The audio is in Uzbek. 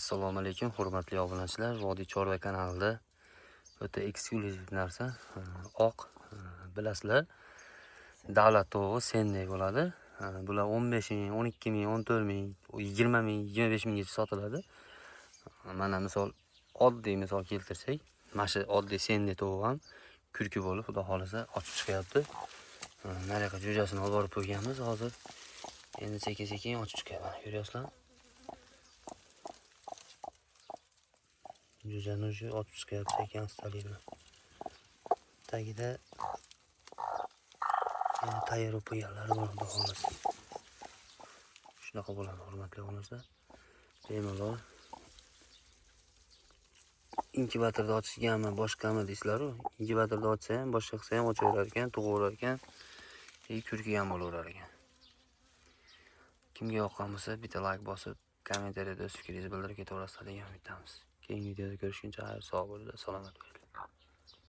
Assalomu alaykum, hurmatli obunachilar. Vodiy Chorva kanalida o'ta eksklyuziv narsa, oq, bilasizlar, davlat tovuqi sendek bo'ladi. Bular 15 ming, 12 ming, 14 ming, 20 ming, 25 minggacha sotiladi. Mana oddiy misol keltirsak, mana shu oddiy sendek tovuq ham kurki bo'lib, xudo xolasa ochib chiqyapti. Mana yoqqa jo'jasini olib borib qo'yganmiz hozir. Endi sekin-sekin ochib chiqyapman. Ko'ryapsizlar? Jo'jani shu ochib chiqyapti ekan astalik bilan. Tagida endi tayyor qo'yganlari bor, xudo xolasa. Shunaqa bo'ladi, hurmatli obunachilar. Bemalol inkubatorda ochishganmi, boshqami deysizlar-ku. Inkubatorda ochsa ham, boshqa qilsa ham ochaverar ekan, tug'averar ekan, kurki ham bo'laverar ekan. Kimga yoqqan bo'lsa, bitta like bosib, kommentariyada o'z fikringizni bildirib ketaverasizlar degan umiddamiz. Keyingi videoda ko'rishguncha xayr, sog' bo'linglar, salomat bo'ling.